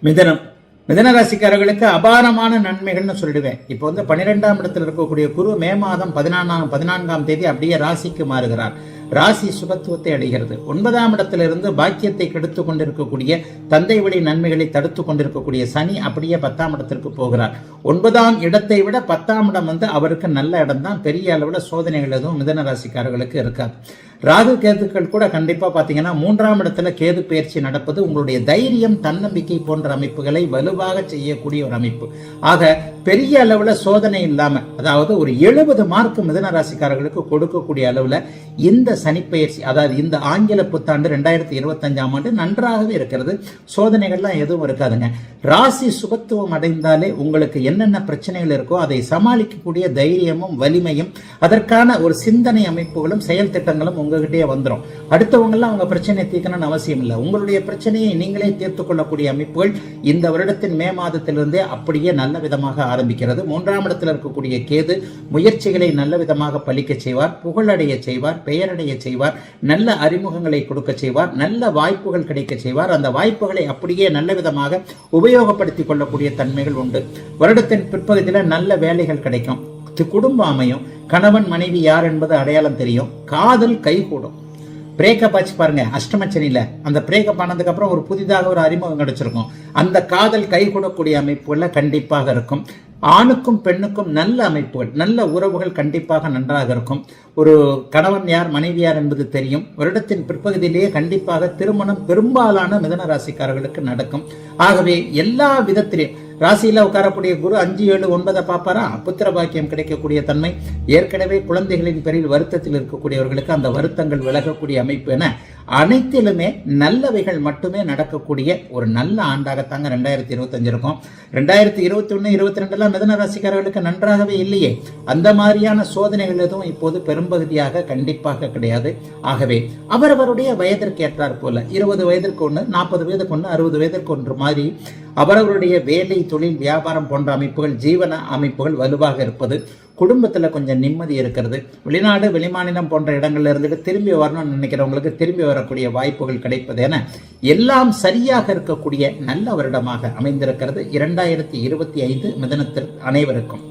மிதனம் மிதன ராசிக்காரர்களுக்கு அபாரமான நன்மைகள்னு சொல்லிடுவேன். இப்போ 12ஆம் இடத்தில் இருக்கக்கூடிய குரு மே மாதம் 14ஆம் தேதி அப்படியே ராசிக்கு மாறுகிறார். ராசி சுபத்துவத்தை அடைகிறது. 9ஆம் இடத்திலிருந்து பாக்கியத்தை கெடுத்து கொண்டிருக்கக்கூடிய தந்தை வழி நன்மைகளை தடுத்து கொண்டிருக்கக்கூடிய சனி அப்படியே 10ஆம் இடத்திற்கு போகிறார். 9ஆம் இடத்தை விட 10ஆம் இடம் அவருக்கு நல்ல இடம் தான். பெரிய அளவில் சோதனைகள் எதுவும் மிதன ராசிக்காரர்களுக்கு இருக்காது. ராகு கேதுக்கள் கூட கண்டிப்பா பாத்தீங்கன்னா 3ஆம் இடத்துல கேது பயிற்சி நடப்பது உங்களுடைய தைரியம் தன்னம்பிக்கை போன்ற அமைப்புகளை வலுவாக செய்யக்கூடிய ஒரு அமைப்பு. ஆக பெரிய அளவுல சோதனை இல்லாம, அதாவது ஒரு 70 மார்க் மிதன ராசிக்காரர்களுக்கு கொடுக்கக்கூடிய அளவுல இந்த சனிப்பெயர்ச்சி, அதாவது இந்த ஆங்கில புத்தாண்டு 2025ஆம் ஆண்டு நன்றாகவே இருக்கிறது. சோதனைகள்லாம் எதுவும் இருக்காதுங்க. ராசி சுபத்துவம் அடைந்தாலே உங்களுக்கு என்னென்ன பிரச்சனைகள் இருக்கோ அதை சமாளிக்கக்கூடிய தைரியமும் வலிமையும் அதற்கான ஒரு சிந்தனை அமைப்புகளும் செயல் திட்டங்களும் உங்ககிட்டயே வந்துடும். அடுத்தவங்கெல்லாம் அவங்க பிரச்சனையை தீர்க்கணும்னு அவசியம் இல்லை. உங்களுடைய பிரச்சனையை நீங்களே தீர்த்துக் கொள்ளக்கூடிய அமைப்புகள் இந்த வருடத்தின் மே மாதத்திலிருந்தே அப்படியே நல்ல விதமாக ஆரம்பிக்கிறது. 3ஆம் இடத்தில் இருக்கக்கூடிய கேது முயற்சிகளை நல்ல விதமாக பலிக்க செய்வார், புகழடைய செய்வார், பெயரடைய செய்வார், நல்ல அறிமுகங்களை கொடுக்க செய்வார், நல்ல வாய்ப்புகள் கிடைக்க செய்வார். அந்த வாய்ப்புகளை அப்படியே நல்ல விதமாக உபயோகப்படுத்திக் கொள்ளக்கூடிய தன்மைகள் உண்டு. வருடத்தின் பிற்பகுதியில் நல்ல வேலைகள் கிடைக்கும், குடும்பம் அமையும், கணவன் மனைவி யார் என்பது அடையாளம் தெரியும், காதல் கைகூடும். பிரேக்கப் ஆச்சு பாருங்க அஷ்டமச்சனியில, அந்த பிரேக்கப் ஆனதுக்கு அப்புறம் ஒரு புதிதாக ஒரு அறிமுகம் கிடைச்சிருக்கும். அந்த காதல் கைகூடக்கூடிய அமைப்புகள்ல கண்டிப்பாக இருக்கும். ஆணுக்கும் பெண்ணுக்கும் நல்ல அமைப்புகள், நல்ல உறவுகள் கண்டிப்பாக நன்றாக இருக்கும். ஒரு கணவன் யார் மனைவி யார் என்பது தெரியும். வருடத்தின் பிற்பகுதியிலேயே கண்டிப்பாக திருமணம் பெரும்பாலான மிதன ராசிக்காரர்களுக்கு நடக்கும். ஆகவே எல்லா விதத்திலையும் ராசியில உட்காரக்கூடிய குரு 5, 7, 9 பார்ப்பாரா, புத்திர பாக்கியம் கிடைக்கக்கூடிய தன்மை. ஏற்கனவே குழந்தைகளின் பேரில் வருத்தத்தில் இருக்கக்கூடியவர்களுக்கு அந்த வருத்தங்கள் விலகக்கூடிய அமைப்பு என அனைத்திலுமே நல்லவைகள் மட்டுமே நடக்கக்கூடிய ஒரு நல்ல ஆண்டாகத்தாங்க 2025 இருக்கும். 2021, 22 மிதன ராசிக்காரர்களுக்கு நன்றாகவே இல்லையே. அந்த மாதிரியான சோதனைகள் எதுவும் இப்போது பெரும்பகுதியாக கண்டிப்பாக கிடையாது. ஆகவே அவரவருடைய வயதிற்கு ஏற்றார் போல 20 வயதிற்கு ஒன்று, 40 வயதுக்கு ஒன்று, 60 வயதிற்கு ஒன்று மாதிரி அவரவருடைய வேலை, தொழில், வியாபாரம் போன்ற அமைப்புகள், ஜீவன அமைப்புகள் வலுவாக இருப்பது, குடும்பத்தில் கொஞ்சம் நிம்மதி இருக்கிறது, வெளிநாடு வெளிமாநிலம் போன்ற இடங்கள்ல இருந்துட்டு திரும்பி வரணும்னு நினைக்கிறவங்களுக்கு திரும்பி வரக்கூடிய வாய்ப்புகள் கிடைப்பது என எல்லாம் சரியாக இருக்கக்கூடிய நல்ல வருடமாக அமைந்திருக்கிறது 2025 மிதனத்தில் அனைவருக்கும்.